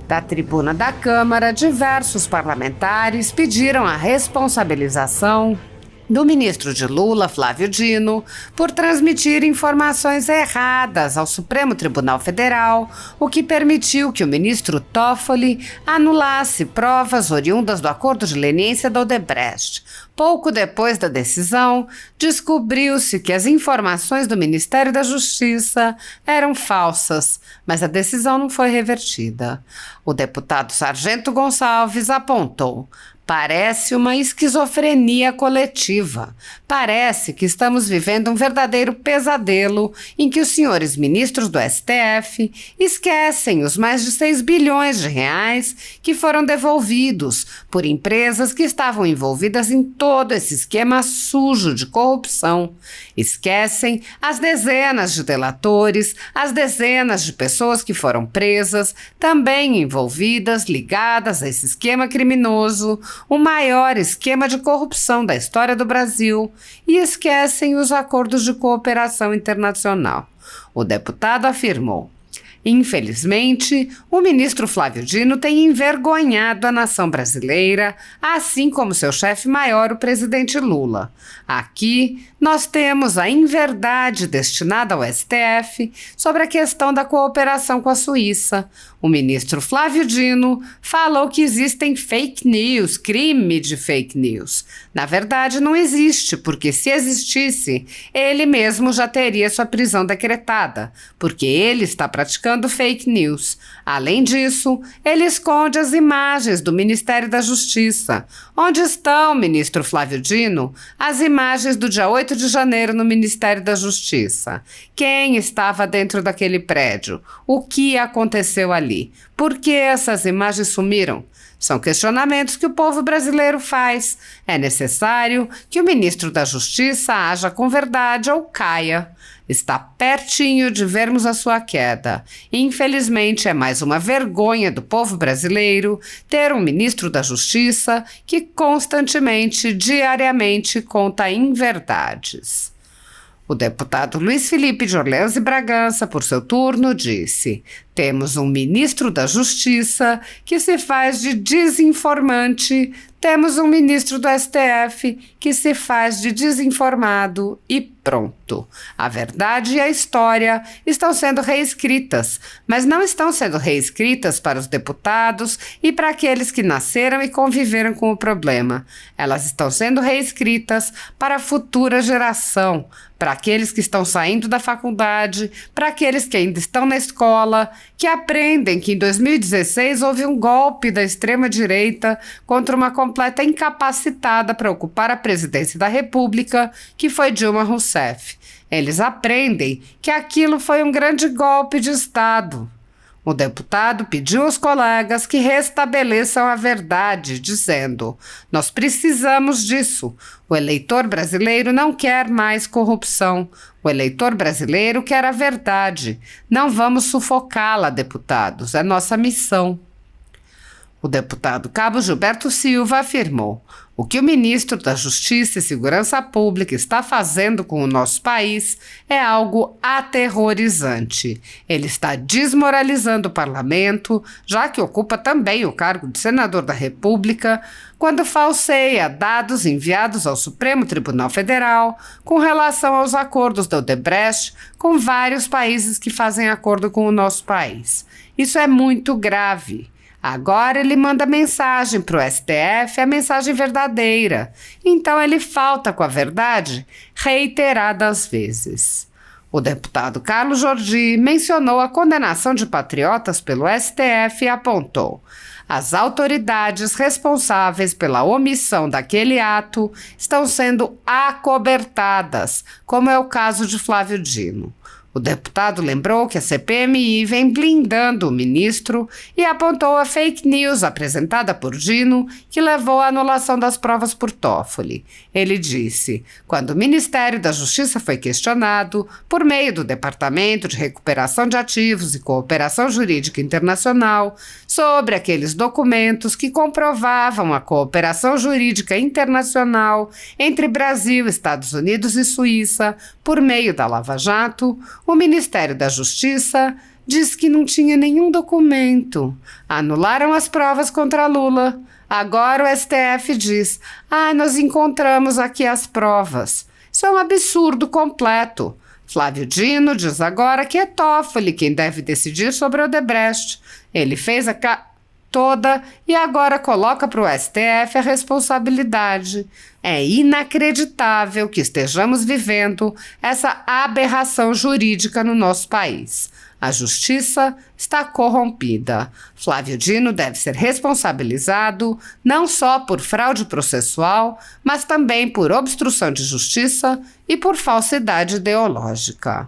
Da tribuna da Câmara, diversos parlamentares pediram a responsabilização do ministro de Lula, Flávio Dino, por transmitir informações erradas ao Supremo Tribunal Federal, o que permitiu que o ministro Toffoli anulasse provas oriundas do acordo de leniência da Odebrecht. Pouco depois da decisão, descobriu-se que as informações do Ministério da Justiça eram falsas, mas a decisão não foi revertida. O deputado Sargento Gonçalves apontou: parece uma esquizofrenia coletiva. Parece que estamos vivendo um verdadeiro pesadelo em que os senhores ministros do STF esquecem os mais de 6 bilhões de reais que foram devolvidos por empresas que estavam envolvidas em todo esse esquema sujo de corrupção. Esquecem as dezenas de delatores, as dezenas de pessoas que foram presas, também envolvidas, ligadas a esse esquema criminoso, o maior esquema de corrupção da história do Brasil, e esquecem os acordos de cooperação internacional. O deputado afirmou: infelizmente, o ministro Flávio Dino tem envergonhado a nação brasileira, assim como seu chefe maior, o presidente Lula. Aqui, nós temos a inverdade destinada ao STF sobre a questão da cooperação com a Suíça. O ministro Flávio Dino falou que existem fake news, crime de fake news. Na verdade, não existe, porque se existisse, ele mesmo já teria sua prisão decretada, porque ele está praticando fake news. Além disso, ele esconde as imagens do Ministério da Justiça. Onde estão, ministro Flávio Dino, as imagens do dia 8 de janeiro no Ministério da Justiça? Quem estava dentro daquele prédio? O que aconteceu ali? Por que essas imagens sumiram? São questionamentos que o povo brasileiro faz. É necessário que o ministro da Justiça haja com verdade ou caia. Está pertinho de vermos a sua queda. Infelizmente, é mais uma vergonha do povo brasileiro ter um ministro da Justiça que constantemente, diariamente, conta inverdades. O deputado Luiz Felipe de Orleans e Bragança, por seu turno, disse: temos um ministro da Justiça que se faz de desinformante, temos um ministro do STF que se faz de desinformado e pronto. A verdade e a história estão sendo reescritas, mas não estão sendo reescritas para os deputados e para aqueles que nasceram e conviveram com o problema. Elas estão sendo reescritas para a futura geração, para aqueles que estão saindo da faculdade, para aqueles que ainda estão na escola, que aprendem que em 2016 houve um golpe da extrema-direita contra uma completa incapacitada para ocupar a presidência da República, que foi Dilma Rousseff. Eles aprendem que aquilo foi um grande golpe de Estado. O deputado pediu aos colegas que restabeleçam a verdade, dizendo: nós precisamos disso. O eleitor brasileiro não quer mais corrupção. O eleitor brasileiro quer a verdade. Não vamos sufocá-la, deputados. É nossa missão. O deputado Cabo Gilberto Silva afirmou: o que o ministro da Justiça e Segurança Pública está fazendo com o nosso país é algo aterrorizante. Ele está desmoralizando o parlamento, já que ocupa também o cargo de senador da República, quando falseia dados enviados ao Supremo Tribunal Federal com relação aos acordos da Odebrecht com vários países que fazem acordo com o nosso país. Isso é muito grave. Agora ele manda mensagem para o STF, a mensagem verdadeira. Então ele falta com a verdade reiteradas vezes. O deputado Carlos Jordi mencionou a condenação de patriotas pelo STF e apontou: as autoridades responsáveis pela omissão daquele ato estão sendo acobertadas, como é o caso de Flávio Dino. O deputado lembrou que a CPMI vem blindando o ministro e apontou a fake news apresentada por Dino, que levou à anulação das provas por Toffoli. Ele disse: quando o Ministério da Justiça foi questionado, por meio do Departamento de Recuperação de Ativos e Cooperação Jurídica Internacional, sobre aqueles documentos que comprovavam a cooperação jurídica internacional entre Brasil, Estados Unidos e Suíça, por meio da Lava Jato, o Ministério da Justiça diz que não tinha nenhum documento. Anularam as provas contra Lula. Agora o STF diz: nós encontramos aqui as provas. Isso é um absurdo completo. Flávio Dino diz agora que é Toffoli quem deve decidir sobre Odebrecht. Ele fez toda e agora coloca para o STF a responsabilidade. É inacreditável que estejamos vivendo essa aberração jurídica no nosso país. A justiça está corrompida. Flávio Dino deve ser responsabilizado não só por fraude processual, mas também por obstrução de justiça e por falsidade ideológica.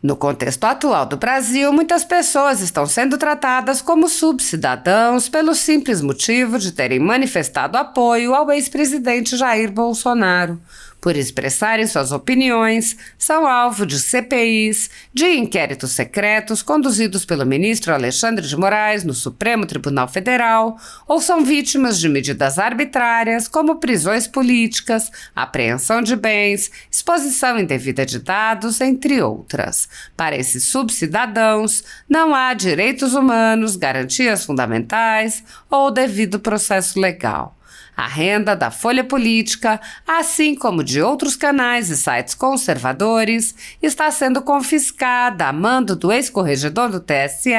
No contexto atual do Brasil, muitas pessoas estão sendo tratadas como subcidadãos pelo simples motivo de terem manifestado apoio ao ex-presidente Jair Bolsonaro. Por expressarem suas opiniões, são alvo de CPIs, de inquéritos secretos conduzidos pelo ministro Alexandre de Moraes no Supremo Tribunal Federal, ou são vítimas de medidas arbitrárias como prisões políticas, apreensão de bens, exposição indevida de dados, entre outras. Para esses subcidadãos, não há direitos humanos, garantias fundamentais ou devido processo legal. A renda da Folha Política, assim como de outros canais e sites conservadores, está sendo confiscada a mando do ex-corregedor do TSE,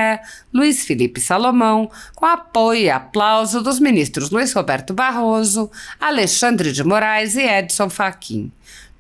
Luiz Felipe Salomão, com apoio e aplauso dos ministros Luiz Roberto Barroso, Alexandre de Moraes e Edson Fachin.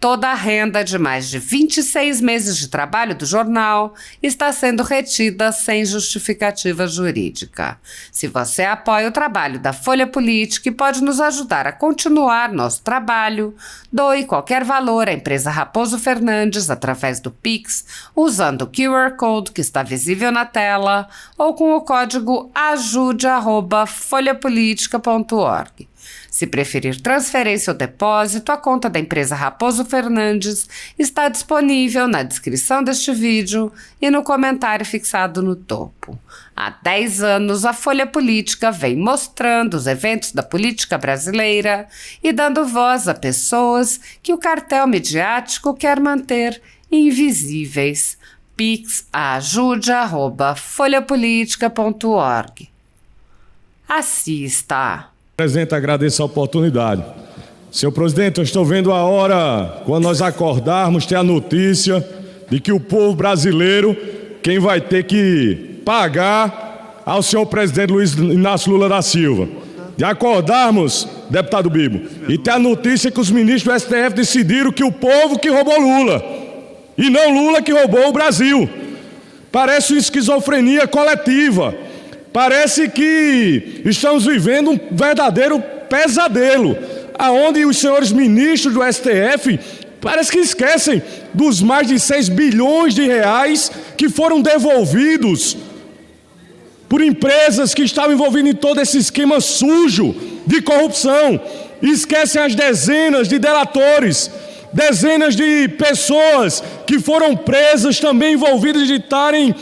Toda a renda de mais de 26 meses de trabalho do jornal está sendo retida sem justificativa jurídica. Se você apoia o trabalho da Folha Política e pode nos ajudar a continuar nosso trabalho, doe qualquer valor à empresa Raposo Fernandes através do Pix, usando o QR Code que está visível na tela ou com o código ajude@folhapolitica.org. Se preferir transferência ou depósito, a conta da empresa Raposo Fernandes está disponível na descrição deste vídeo e no comentário fixado no topo. Há 10 anos, a Folha Política vem mostrando os eventos da política brasileira e dando voz a pessoas que o cartel midiático quer manter invisíveis. Pix ajude@folhapolitica.org. Assista! Presidente, agradeço a oportunidade. Senhor presidente, eu estou vendo a hora, quando nós acordarmos, ter a notícia de que o povo brasileiro, quem vai ter que pagar ao senhor presidente Luiz Inácio Lula da Silva. De acordarmos, deputado Bibo, e ter a notícia que os ministros do STF decidiram que o povo que roubou Lula, e não Lula que roubou o Brasil. Parece uma esquizofrenia coletiva. Parece que estamos vivendo um verdadeiro pesadelo, aonde os senhores ministros do STF parece que esquecem dos mais de 6 bilhões de reais que foram devolvidos por empresas que estavam envolvidas em todo esse esquema sujo de corrupção. E esquecem as dezenas de delatores, dezenas de pessoas que foram presas, também envolvidas de estarem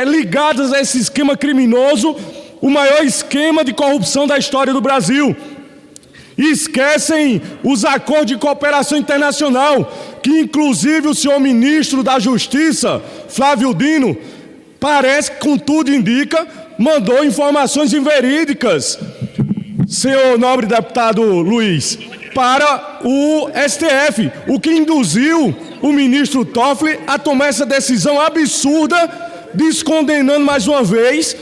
ligadas a esse esquema criminoso, o maior esquema de corrupção da história do Brasil. E esquecem os acordos de cooperação internacional, que inclusive o senhor ministro da Justiça, Flávio Dino, parece que, com tudo indica, mandou informações inverídicas, senhor nobre deputado Luiz, para o STF, o que induziu o ministro Toffoli a tomar essa decisão absurda, descondenando mais uma vez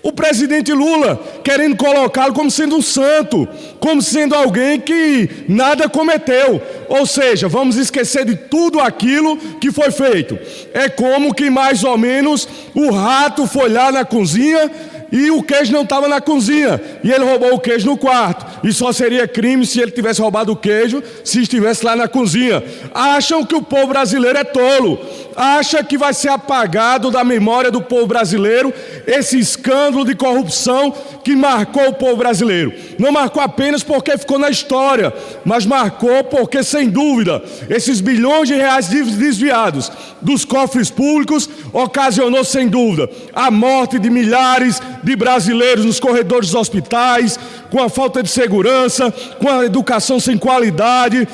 o presidente Lula, querendo colocá-lo como sendo um santo, como sendo alguém que nada cometeu. Ou seja, vamos esquecer de tudo aquilo que foi feito. É como que mais ou menos o rato foi lá na cozinha e o queijo não estava na cozinha, e ele roubou o queijo no quarto, e só seria crime se ele tivesse roubado o queijo se estivesse lá na cozinha. Acham que o povo brasileiro é tolo, acha que vai ser apagado da memória do povo brasileiro esse escândalo de corrupção que marcou o povo brasileiro. Não marcou apenas porque ficou na história, mas marcou porque, sem dúvida, esses bilhões de reais desviados dos cofres públicos ocasionou, sem dúvida, a morte de milhares de brasileiros nos corredores dos hospitais, com a falta de segurança, com a educação sem qualidade,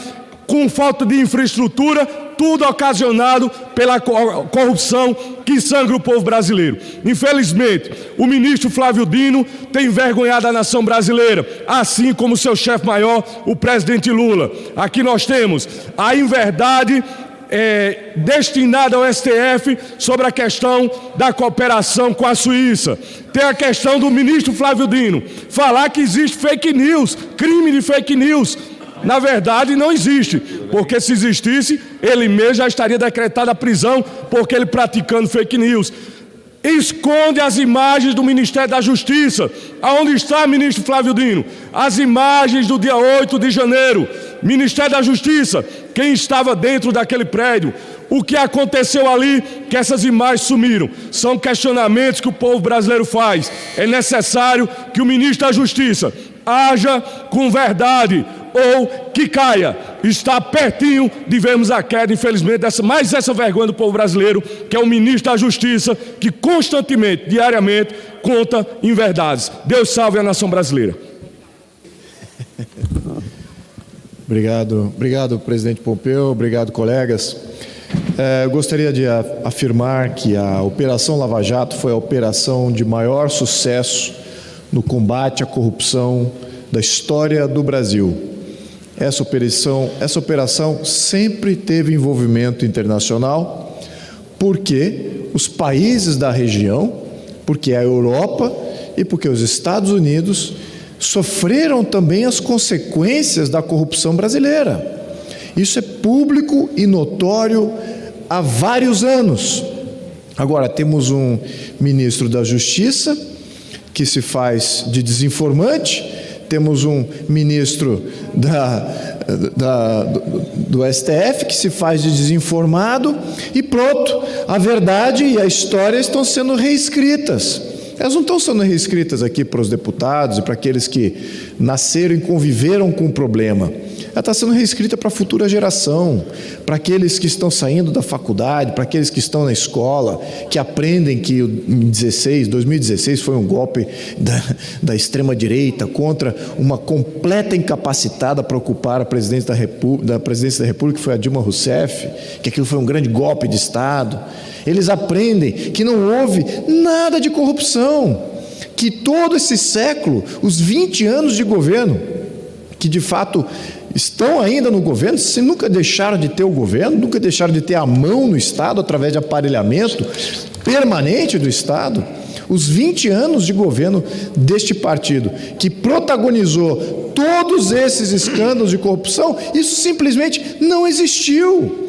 com falta de infraestrutura. tudo ocasionado pela corrupção que sangra o povo brasileiro. Infelizmente, o ministro Flávio Dino tem envergonhado a nação brasileira, assim como seu chefe maior, o presidente Lula. Aqui nós temos a inverdade destinada ao STF sobre a questão da cooperação com a Suíça. Tem a questão do ministro Flávio Dino falar que existe fake news, crime de fake news. Na verdade, não existe, porque se existisse, ele mesmo já estaria decretado a prisão, porque ele praticando fake news. Esconde as imagens do Ministério da Justiça. Aonde está, ministro Flávio Dino? As imagens do dia 8 de janeiro. Ministério da Justiça, quem estava dentro daquele prédio? O que aconteceu ali que essas imagens sumiram? São questionamentos que o povo brasileiro faz. É necessário que o ministro da Justiça haja com verdade ou que caia. Está pertinho de vermos a queda, infelizmente, mais essa vergonha do povo brasileiro, que é o ministro da Justiça, que constantemente, diariamente, conta inverdades. Deus salve a nação brasileira. Obrigado, presidente Pompeu, obrigado, colegas. Eu gostaria de afirmar que a Operação Lava Jato foi a operação de maior sucesso no combate à corrupção da história do Brasil. Essa operação sempre teve envolvimento internacional, porque os países da região, porque a Europa e porque os Estados Unidos sofreram também as consequências da corrupção brasileira. Isso é público e notório há vários anos. Agora, temos um ministro da Justiça que se faz de desinformante, temos um ministro do STF que se faz de desinformado e pronto, a verdade e a história estão sendo reescritas. Elas não estão sendo reescritas aqui para os deputados e para aqueles que nasceram e conviveram com o problema. Ela está sendo reescrita para a futura geração, para aqueles que estão saindo da faculdade, para aqueles que estão na escola, que aprendem que em 2016 foi um golpe da extrema-direita contra uma completa incapacitada para ocupar a presidência da República, que foi a Dilma Rousseff, que aquilo foi um grande golpe de Estado. Eles aprendem que não houve nada de corrupção, que todo esse século, os 20 anos de governo, que de fato estão ainda no governo, se nunca deixaram de ter o governo, nunca deixaram de ter a mão no Estado através de aparelhamento permanente do Estado, os 20 anos de governo deste partido, que protagonizou todos esses escândalos de corrupção, isso simplesmente não existiu.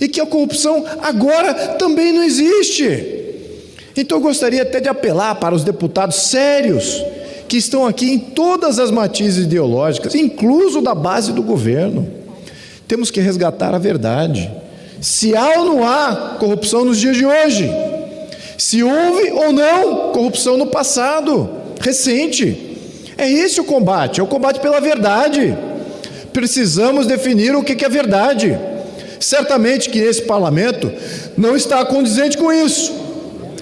E que a corrupção agora também não existe. Então eu gostaria até de apelar para os deputados sérios que estão aqui em todas as matizes ideológicas, incluso da base do governo. Temos que resgatar a verdade. Se há ou não há corrupção nos dias de hoje, se houve ou não corrupção no passado recente. É esse o combate, é o combate pela verdade. Precisamos definir o que é verdade. Certamente que esse parlamento não está condizente com isso.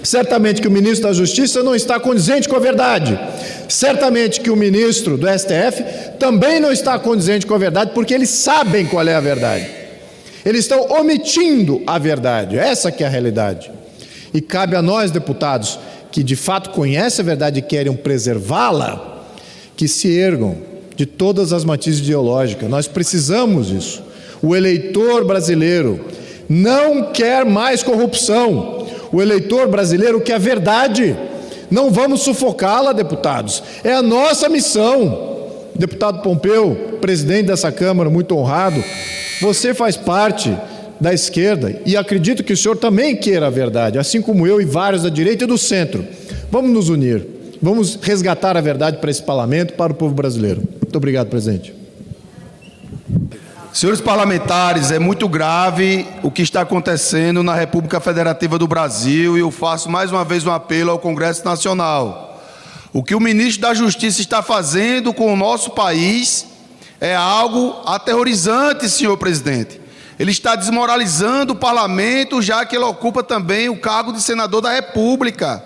Certamente que o ministro da Justiça não está condizente com a verdade. Certamente que o ministro do STF também não está condizente com a verdade, porque eles sabem qual é a verdade. Eles estão omitindo a verdade. Essa que é a realidade. E cabe a nós, deputados, que de fato conhecem a verdade e querem preservá-la, que se ergam de todas as matizes ideológicas. Nós precisamos disso. O eleitor brasileiro não quer mais corrupção. O eleitor brasileiro quer verdade. Não vamos sufocá-la, deputados. É a nossa missão. Deputado Pompeu, presidente dessa Câmara, muito honrado, você faz parte da esquerda e acredito que o senhor também queira a verdade, assim como eu e vários da direita e do centro. Vamos nos unir. Vamos resgatar a verdade para esse parlamento, para o povo brasileiro. Muito obrigado, presidente. Senhores parlamentares, é muito grave o que está acontecendo na República Federativa do Brasil e eu faço mais uma vez um apelo ao Congresso Nacional. O que o ministro da Justiça está fazendo com o nosso país é algo aterrorizante, senhor presidente. Ele está desmoralizando o parlamento, já que ele ocupa também o cargo de senador da República.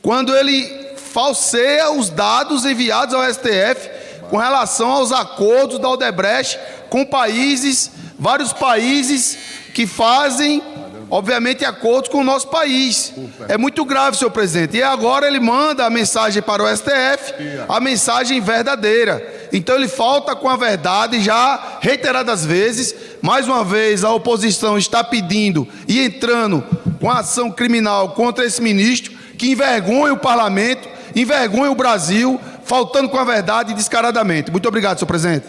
Quando ele falseia os dados enviados ao STF com relação aos acordos da Odebrecht com países, vários países que fazem, obviamente, acordos com o nosso país. É muito grave, senhor presidente. E agora ele manda a mensagem para o STF, a mensagem verdadeira. Então ele falta com a verdade já reiteradas vezes. Mais uma vez a oposição está pedindo e entrando com ação criminal contra esse ministro, que envergonha o parlamento, envergonha o Brasil, faltando com a verdade descaradamente. Muito obrigado, senhor presidente.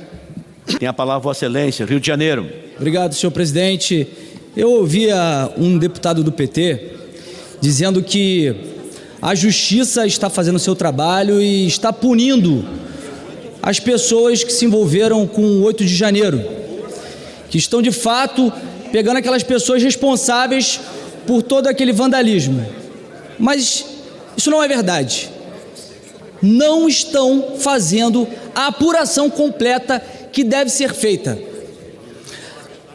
Tem a palavra Vossa Excelência, Rio de Janeiro. Obrigado, senhor presidente. Eu ouvia um deputado do PT dizendo que a justiça está fazendo o seu trabalho e está punindo as pessoas que se envolveram com o 8 de janeiro, que estão de fato pegando aquelas pessoas responsáveis por todo aquele vandalismo. Mas isso não é verdade. Não estão fazendo a apuração completa que deve ser feita.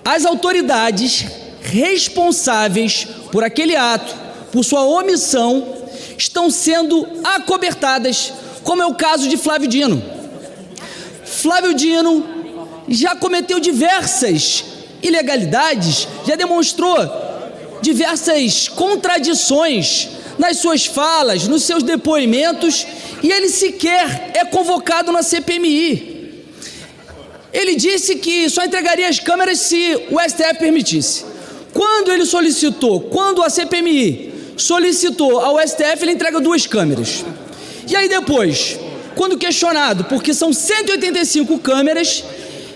As autoridades responsáveis por aquele ato, por sua omissão, estão sendo acobertadas, como é o caso de Flávio Dino. Flávio Dino já cometeu diversas ilegalidades, já demonstrou diversas contradições nas suas falas, nos seus depoimentos, e ele sequer é convocado na CPMI. Ele disse que só entregaria as câmeras se o STF permitisse. Quando a CPMI solicitou ao STF, ele entrega 2 câmeras. E aí depois, quando questionado, porque são 185 câmeras,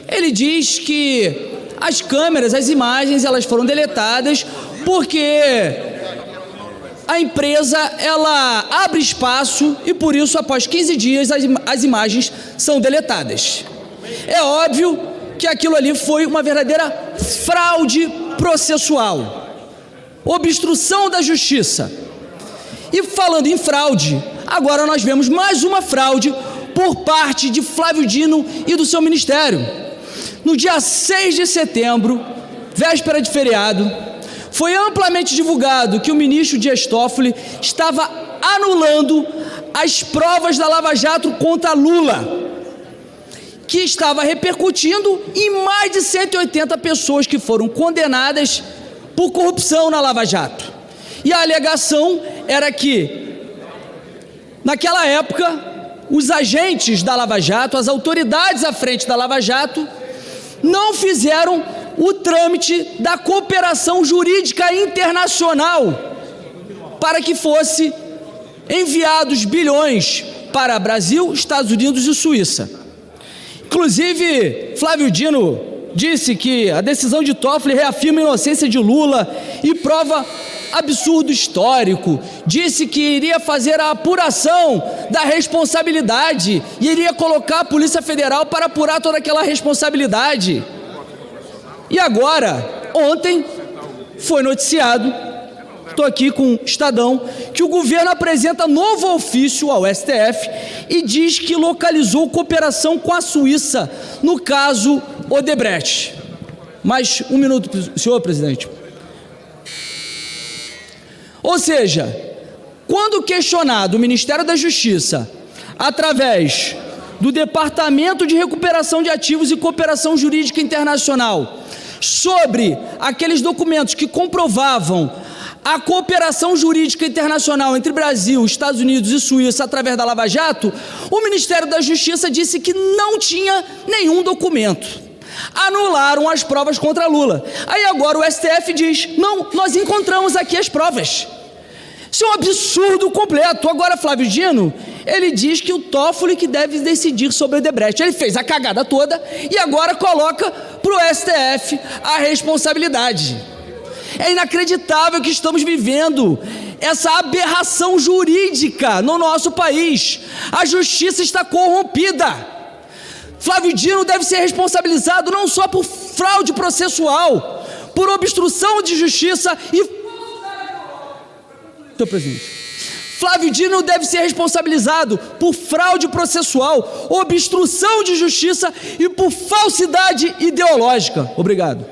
ele diz que as câmeras, as imagens, elas foram deletadas porque a empresa, ela abre espaço e por isso, após 15 dias, as imagens são deletadas. É óbvio que aquilo ali foi uma verdadeira fraude processual, obstrução da justiça. E falando em fraude, agora nós vemos mais uma fraude por parte de Flávio Dino e do seu ministério. No dia 6 de setembro, véspera de feriado, foi amplamente divulgado que o ministro Dias Toffoli estava anulando as provas da Lava Jato contra Lula, que estava repercutindo em mais de 180 pessoas que foram condenadas por corrupção na Lava Jato. E a alegação era que, naquela época, os agentes da Lava Jato, as autoridades à frente da Lava Jato, não fizeram o trâmite da cooperação jurídica internacional para que fosse enviados bilhões para Brasil, Estados Unidos e Suíça. Inclusive, Flávio Dino disse que a decisão de Toffoli reafirma a inocência de Lula e prova absurdo histórico. Disse que iria fazer a apuração da responsabilidade e iria colocar a Polícia Federal para apurar toda aquela responsabilidade. E agora, ontem, foi noticiado, estou aqui com o Estadão, que o governo apresenta novo ofício ao STF e diz que localizou cooperação com a Suíça no caso Odebrecht. Mais um minuto, senhor presidente. Ou seja, quando questionado o Ministério da Justiça, através do Departamento de Recuperação de Ativos e Cooperação Jurídica Internacional, sobre aqueles documentos que comprovavam a cooperação jurídica internacional entre Brasil, Estados Unidos e Suíça através da Lava Jato, o Ministério da Justiça disse que não tinha nenhum documento. Anularam as provas contra Lula. Aí agora o STF diz, não, nós encontramos aqui as provas. Isso é um absurdo completo. Agora Flávio Dino, ele diz que o Toffoli que deve decidir sobre o Odebrecht. Ele fez a cagada toda e agora coloca para o STF a responsabilidade. É inacreditável que estamos vivendo essa aberração jurídica no nosso país. A justiça está corrompida. Flávio Dino deve ser responsabilizado não só por fraude processual, por obstrução de justiça e... Senhor presidente, Flávio Dino deve ser responsabilizado por fraude processual, obstrução de justiça e por falsidade ideológica. Obrigado.